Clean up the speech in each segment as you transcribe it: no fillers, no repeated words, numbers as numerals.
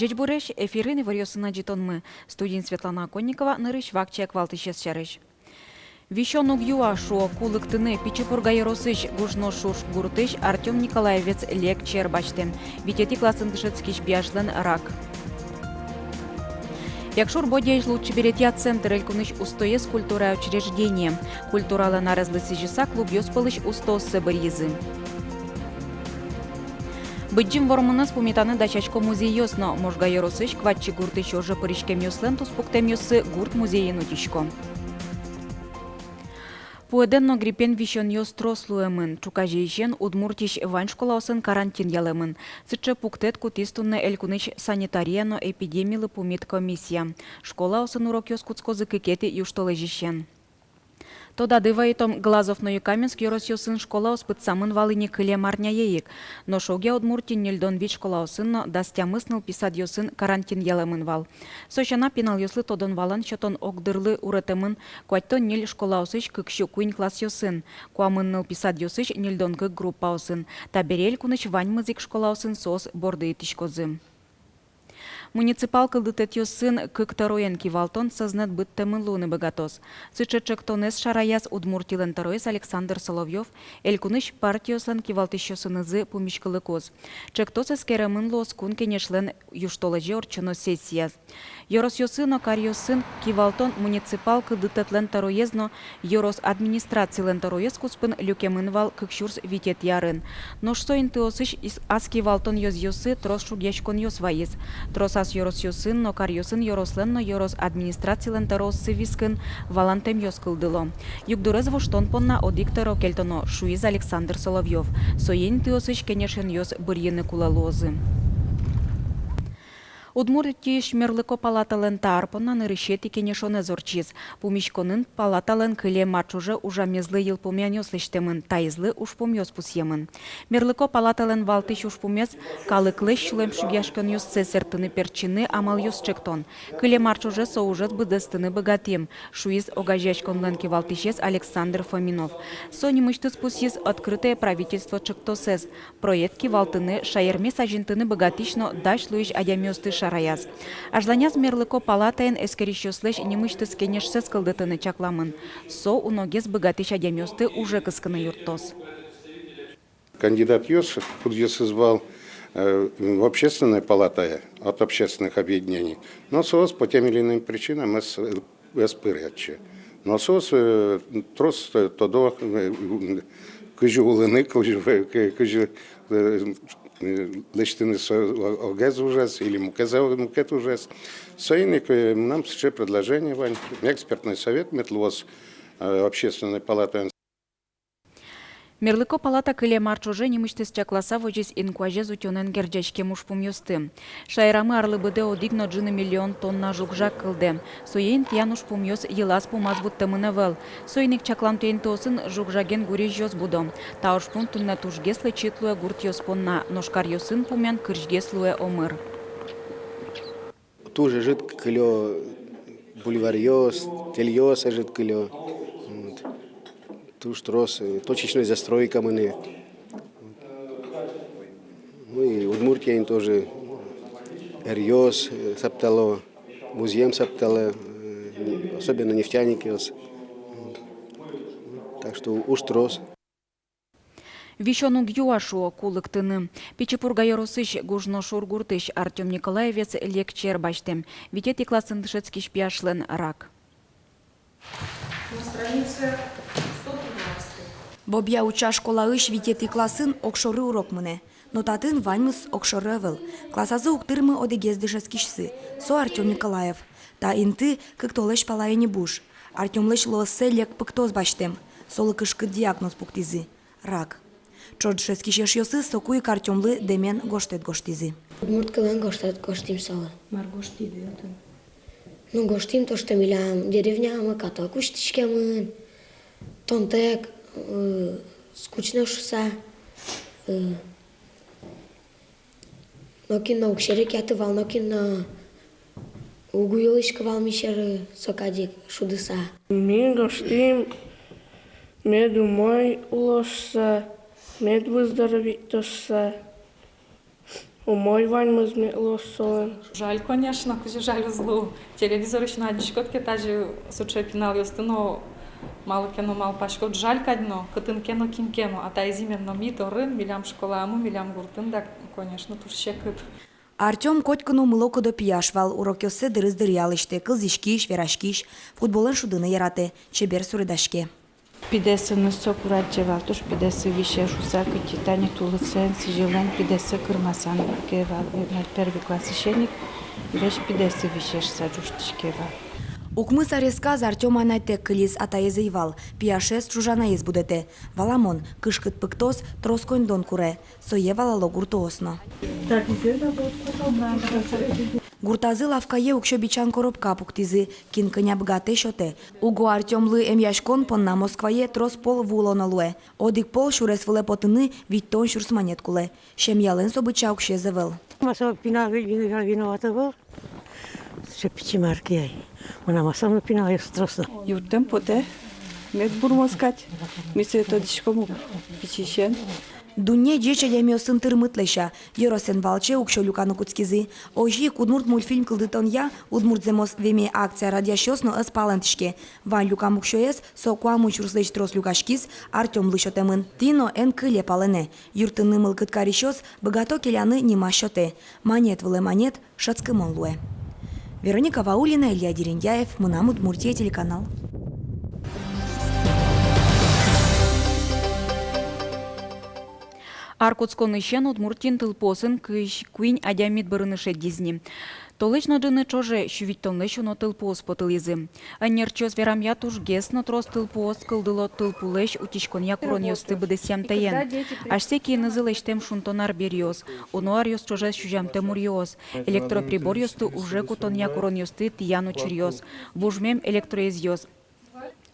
Джечбуреш эфирыны варьосына житонмы. Студент Светлана Конникова нырыш вакчек валтышес чарыш. Вещонук юа шо кулыктыны Пичепурга Яросыч гужно шуш гуртыш Артем Николаевец лек чербачтем. Витети классындышецкиш бияжлен рак. Якшур бодяж лучше беретя центр элькуныш устоес культура учреждения. Культуралы наразлысы жиса клуб ёспалыш устосы бырьызы. Быджим вормунас пумитаны дачачко музей ёсно. Можга Яросыч кватчи гуртыш уже паришкем ёслен туспуктем ёсы гурт музейен утичко. Пуэденно гриппен вишен ёс трослуэмын. Чукажейшен удмуртиш вань школаусын карантин ялэмын. Цыче пуктет кутистунны элькуныч санитарияно эпидемиялы пумит комиссия. Школаусын урок ёс куцкозы кыкети юштолежишен. Тода дываитом Глазов на Юкаменск Яросьёсын школаус самын валыне кыле марняеек. Но шоге удмуртин нельдон вич школаусынно дастямысныл писад ёсын карантин ялэмын вал. Сочана пинал ёслы тодон валан чотон огдырлы уретемын куаттон нель школаусыч кыкщу куин класс ёсын. Куамынныл писад ёсыч нельдон кык группаусын. Таберель куныч ваньмызик школаусын сос борды тишкозы. Муниципал кылдытет ёсын кыктороен кивалтон сознат быттемын луны богатос. Сычечек тонес шараяс удмуртилен тароес Александр Соловьев, элькуныш партиосан кивалтыш ёсынызы пумишкылы коз. Чектос эскеремын лос кун кенешлен юштолеже орчоно сессияс. Йорос ёсын окар ёсын кивалтон муниципал кылдытетлен тароезно Йорос администрациялен тароез куспын люкемын вал кыкшурс витет ярын. Но что интеосыш ас кивалтон ёсы трос шугешкон ёс ваез. Трос ас Йорос ёсын, но кар ёсын Йорослен, но Йорос администрациялен таросы вискын валантем ёс кылдыло. Югдурез воштон понна одикторо кельтоно шуиз Александр Соловьев. Соен теосыш кенешен ёс бырьыны кулалозы. Удмуртиш мерлыко палатален тарпона нырышети кенешоне зорчиз. Пумишконын палатален кыле марчуже ужамезлы ел помян ёслыштемын, тайзлы ушпом ёс пусьемын. Мерлыко палатален валтыш ушпумез калыклы шлем шугяшкан ёс цесертыны перчины амал ёс чектон. Кыле марчуже соужет быдыстыны богатем. Шуиз огажачконлен кивалтышез Александр Фоминов. Сони мыштыз пусьез открытое правительство чектосез. Проект кивалтыны шаерме сажинтыны богатишно дашлуиш адямёсты шараяз. Ажланяз мерлыко палатаен эскерищёслеш немыштыз кенешсез кылдытыны чакламын. Со уногез богатыш адямёсты уже кыскыны юртос. Кандидат ЮС звал в общественная палата от общественных объединений. Но СОС по тем или иным причинам эспыряче. Но СОС трос тодо кыжы улыны, кыжы лечтины огез ужас или мукет ужас. Союзник нам сейчас предложение, экспертный совет метлос общественной палаты. Мерлыко палата кыле марчуже немыштыз чакласа вожис инкуаже зутёнен герджачке мушпум ёсты. Шайрамы арлыбыде одигно джины миллион тонна жукжак кылды. Соен тянуш пум ёс елас пумаз буттымыны вел. Соеник чаклам тейн тосын жукжаген гуреш ёс будо. Тауш пун тунна тушгеслы читлуе гурт ёс понна. Ношкар ёсын пумян кыржгеслуе омыр. Туже жит кылё бульвар ёс, тель ёс жит кылё. Туш трос, точечной застройка мы. Ну и Удмуртия тоже Эрьос саптало, музеем саптало, особенно нефтяники. Так что уж трос. Вещонук юашу кулыктыны. Пичепурга Яросыч гужно шургуртыш Артем Николаевец лек чербачтем. Витети классындышецкиш пяшлен рак. На странице 113. Бобья уча школа иш витети классын окшоры урок мыне. Но татын ваньмыс окшоры выл. Классазы уктырмы одегездышескишсы. Со Артем Николаев. Та инты кык толеш палайни буш. Артем леш лосы лек пыктоз баштем. Солы кышкы диагноз пуктизы. Рак. Чордышескишеш ёсы сокуй Артемлы демен гоштет гоштизы. Удмурткалан гоштет гоштим солы. Мар гоштиди атын. Ну гоштим то, что милям деревнямы, като куштичкемын, тонтек, скучно шуса. Нокин на укшерек ятывал, нокин на угуйлышкывал мишеры сокадик шудыса. Ми гоштим меду мой уложса, мед выздоровить тошса. Умой ваньмыз метлос солен. Жаль, конечно, кузи жаль злу. Телевизор еще на дичкотке тажи суче пинал ёстыно мало кено мал пашкот жаль кадно, кытын кено ким кено, а та изименно мито рын, милям школаму, милям гуртын, да, конечно, туш шекыт. Артем Котькину мылоко до пияшвал, урок йосы дырыз-дыр ялышты, кылзишкиш, верашкиш, футболын шудыны яраты, чебер сурыдашке. Підеси не сокураджевал, тож підеси віше шусаки титані тулицен, сижелен, підеси кырмасан кевал, на первый класс шеник, веш підеси віше саджуштишкевал. Укмыс аресказ Артем анайтек кылис атайызыйвал, пияшес чужанаиз будете. Валамон, кышкыт пыктос, троскойндон куре, сое валало гуртоосно. Гуртазы лавкае укшо бичан коробка пуктизы, кин кыня бгате шоте. Уго Артемлы эмяшкон понна Москвае трос пол вулонолуе. Одик пол шурес выле потыны, вить тон шурс монет куле. Шем ялын собыча укше завел. Масал пинал виновата был. Ще печимарки яй. Она масал пинал я страшно. Юртем поте, мед бурмоскать, мисе то дишкому печишен. Дунне джеча ямио сын тырмытлеша, еросен валче укшо люкану куцкизы. Ожи кудмурт мультфильм кылдытон я, удмурт земос веме акция радиошосно ыс палентишке. Ван люкам укшоес, сокуа мучурслеч трос люкашкиз, Артем лышотемын. Тино эн кыле палене. Юртыны мылкыт каришос, богато келяны нима шоте. Монет выле монет, шацкымон луэ. Вероника Ваулина, Илья Дерендяев, Мынам Удмуртия, телеканал. Аркутскон ищен Удмуртин тылпосын кыш куин адямит бырыныше дизни. Толечно джыны чоже щувиттонлещу но тылпос потылизы. Аннерчос верам я туш гесно трос тылпос кылдыло тылпулещ утичкон якурон ёсты быдысям таен. Ашсеки нызылештем шунтонар бериос. Онуар ёс чоже щужам темуриос. Электроприбор ёсты уже кутон якурон ёсты тияну чирьос. Бужмем электроизьос.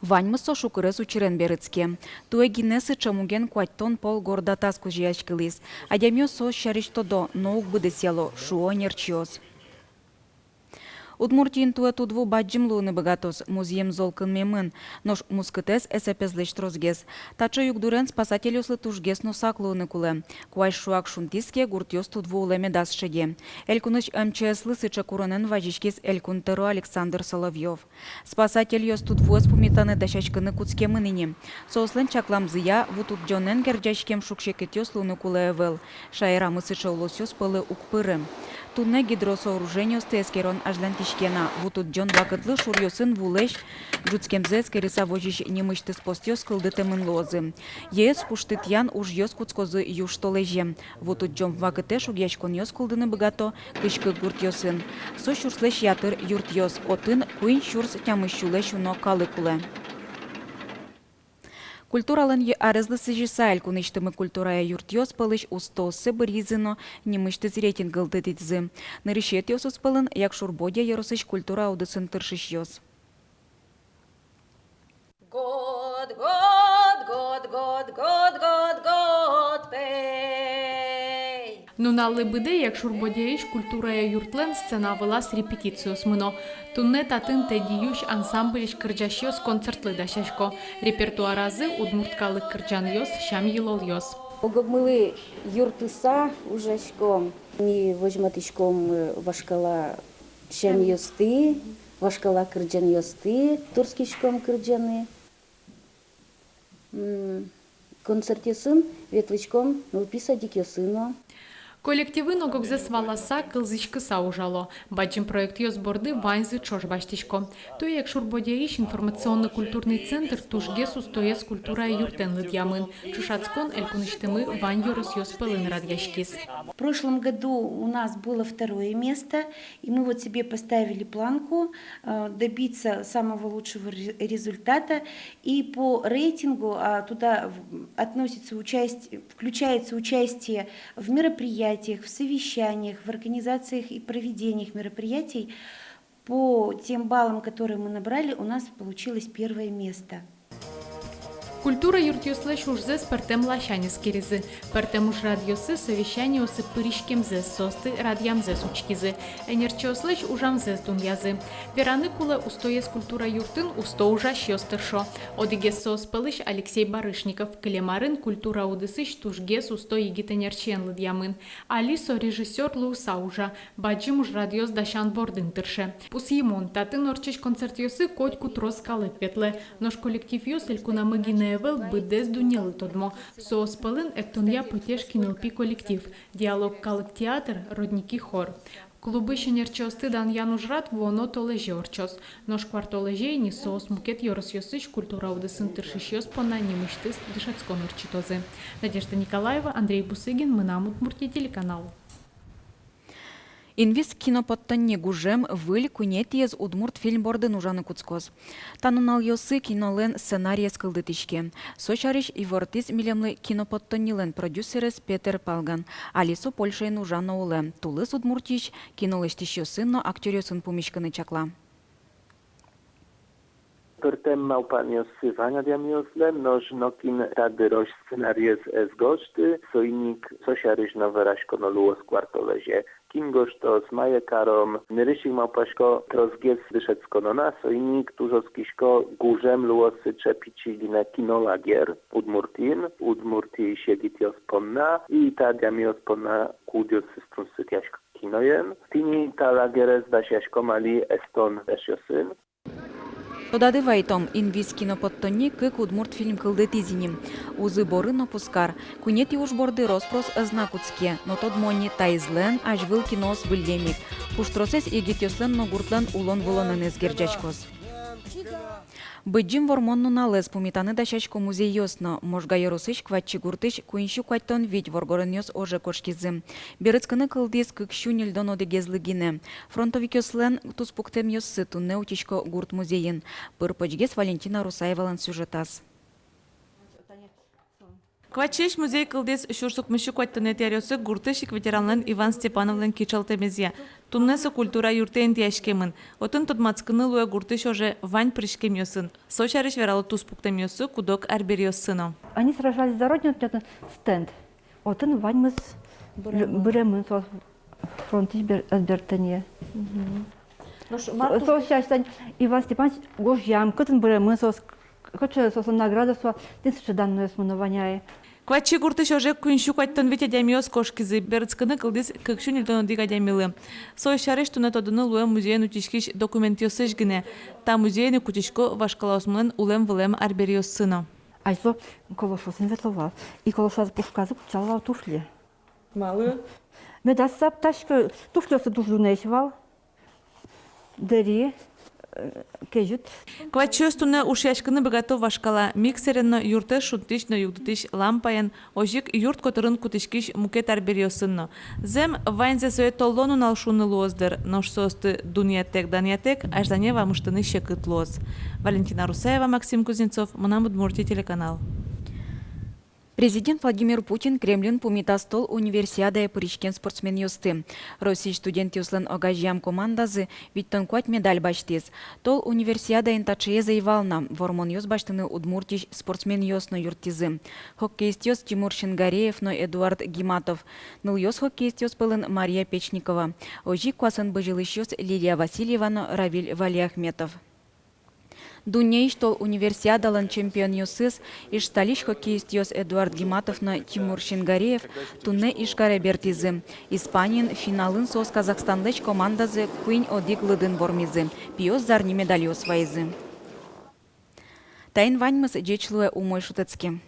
Ваньмысо шукырес учирен берыцке. Туе гинесы чамуген куаттон пол горда таску жиячкылис. Адямё со шариштодо ноук быдысяло шуо нерчиос. Удмуртин туе тудву баджимлуны богатос, музеем золкын мемын, нош мускытес эсепезлеш трозгес. Тачо югдурен спасателюслы тужгес носаклуны куле. Куай шуак шунтиске гуртьос тудву улеме дас шеге. Элькуныч МЧС лысыча куронен важишкис элькунтеро Александр Соловьев. Спасатель ёс тудву эспумитаны дашачкыны куцке мыныне. Сослен чакламзыя вутут джонен герджачкем шукшекетёс луны куле эвел. Шайра мысыча улосёс пылы укпыры. Тунне гидросооружениос тескерон ажлантишкена. Вутут джон вакытлы шурьосын вулеш, джуцкемзец кериса вожиш немышты спостёс кылдытемын лозы. Ес пуштыт ян уж ёс куцкозы юж толеже. Вутут джон вакыте шугячкон ёс кылдыны богато, кышкы гурт ёсын. Со шурслеш ятыр юрт ёс, отын куин шурс тямыщулеш уно калыкуле. Культуралан арызлы сыжыса элькуныштымы культурая юртьёс пылыш устосы быризыно немышты зретин гылдыдидзы. Нырышет ёсус пылын, як шурбодя еросыш культура аудысын тыршыш ёс. Год, год, год, год, год, год, год, пей. Нунали биде, як шурбодяїш культурая юртлен сцена велас репетиціос мино. Тунне татын те діюш ансамбліш кирджашйос концертлы дашашко. Репертуаразы удмурткалы кирджан йос, шам йылол йос. Огобмылы юртыса ужашком, не возьматышком вашкала шам йосты, вашкала кирджан йосты, турскишком кирджаны. Концертесын ветлычком нуписа дикёсыно. Колективино гогзес валаса кылзичкы саужало. Баджим проект йос борды вайнзы чош баштишко. То як шурбодяиш информационно-культурный центр тужгес устоес культура юртен лыдьямын. Чушацкон элькуныштымы вань йорос йос пылын радьяшкис. В прошлом году у нас было 2-е место, и мы вот себе поставили планку добиться самого лучшего результата. И по рейтингу туда относится включается участие в мероприятиях, в совещаниях, в организациях и проведениях мероприятий. По тем баллам, которые мы набрали, у нас получилось 1-е место. Культура юртюсле шужзе с пертем лащани скиризы. Пертем уж радиосы совещание осы пыришкемзе состы радиамзе сучкизы. Энерчослыш ужамзе с дуньязы. Вераны куле устоес культура юртын усто ужа щёстыршо. Одигес соспылыш Алексей Барышников. Клемарын культура удысыш тужгес усто егитенерчен лыдьямын. Алисо режиссер луса ужа. Баджим уж радиос дащан бордын тырше. Пус емон татын орчиш концертиосы котку трос калык петле. Нож коллектив юс элькуна мыгинеевел быдес дунелы тодмо. Сооспылын эктонья потешкинылпи коллектив. Диалог калык театр, родники хор. Клубы шенерчосты дан янужрат воно толеже орчос. Нож квартолеже ни соос мукет йоросьосыш культура удысын тыршищос пона немыштыс дышацкон орчитозы. Надежда Николаева, Андрей Бусыгин, Мынам Удмуртия, телеканал. Инвиз кинопоттанне гужем выль кунетиез удмурт фильм бордын ужаны куцкоз. Танунал йосы кинолен сценария скылдытышке. Сочариш и вортиз милемлы кинопоттаннилен продюсерес Петер Палган. Алисо Польшейн ужана уле. Тулыс удмуртиш кинолештиш йосынно актерёсын пумишканы чакла. Tortem małpanios Wania diamiosle, noż nokin rady roś scenariez es goszty, sojnik sosiaryż nowe raśkonoluo skwartolezie. Kingosztos, majekarom, nyrysik małpaszko trozgies dyszeckonona, sojnik tuzoskiszko górzem luosy czepici line kinolagier, udmurti siegitios ponna i ta diamios ponna kudios systrunsyt jaśko kinojen. Tini ta lagieres daś jaśko mali eston esjosyn. Тодады вайтом инвиз кинопоттонни кык удмурт фильм кылды тизиним. Узы борын пускар. Кунети уж борды роспрос знакутске, но тод монни тайзлен аж выл кинос выльемик. Пуштросес егитёслен но гуртлан улон волонен эсгерджачкос. Быджим вормонну налез пумитаны дашачко музей йосно. Можга ярусыш кватчи гуртыш куиншу кваттон вить воргорын йос оже кошкизы. Берыцканы кылдис кыкшу нильдон одегезлыгине. Фронтовик йослен туспуктем йоссы тунне утичко гурт музейин. Пырпочгес Валентина Русаевалан сюжетас. Квачеш музей кылдес шурсук мышу кваттыны терёсы гуртышик ветеранлын Иван Степановлын кичал темезия. Туннесы культура юртен тияшкемын. Отын тодмацкыны луя гуртыш уже вань пришкем йосын. Сочарыш вералы туспуктем йосы кудок арбер йосыно. Они сражались за родину, это стенд. Отын вань мыс бремын со фронте азбертанье. Сочарыш Иван Степанович гош ям, кытын бремын со хоче со награда со тысяча данную сманования. Квачи гуртыш уже куншу кваттон вите дямиос кошкизы. Берыцкыны кылдис кыкшу нильдон дига дямилы. Сой шарыш туна тодыны луя музейн утишкиш документиосыш гине. Та музейны кутишко вашкалаосмын улем вылем арбериоссыно. Айзо колошосын ветловал. И колошаз пушказы кучалал туфли. Малы? Медасап ташка туфлёсы дуждунешвал. Дери. Квачёс туна ушяшкыны богатов вашкала. Миксеренно юрте шунтиш но югдутиш лампаян. Ожик юрт которын кутишкиш мукет арбериосынно. Зем вайнзе сое толлону налшуны лоздер. Нож состы дуньятек даньятек, аждане вамыштыны щекыт лоз. Валентина Русаева, Максим Кузнецов, Мынам Удмуртия, телеканал. Президент Владимир Путин Кремлин пумита стол универсиада пыришкен спортсмен йосты. Россий студент юслен огажьям командазы виттон куать медаль баштез. Тол универсиада интачие заевална. Вормон йос баштыны удмуртиш спортсмен йосно юртизы. Хоккеист йос Тимур Шингареев, но Эдуард Гиматов. Ныл йос хоккеист йос пылын Мария Печникова. Ожи квасын быжилыш йос Лилия Васильева, но Равиль Валиахметов. Дуней что универсиадалан чемпион йосыз, иш сталиш хоккеист йос Эдуард Гиматов на Тимур Шингареев, тунне иш каребертизы. Испанин финалын сос Казахстанлыч командазы куин одик лыдын бормизы. Пиос зарни медаль йос вайзы. Тайн ваньмыз джечлуэ умой шутецки.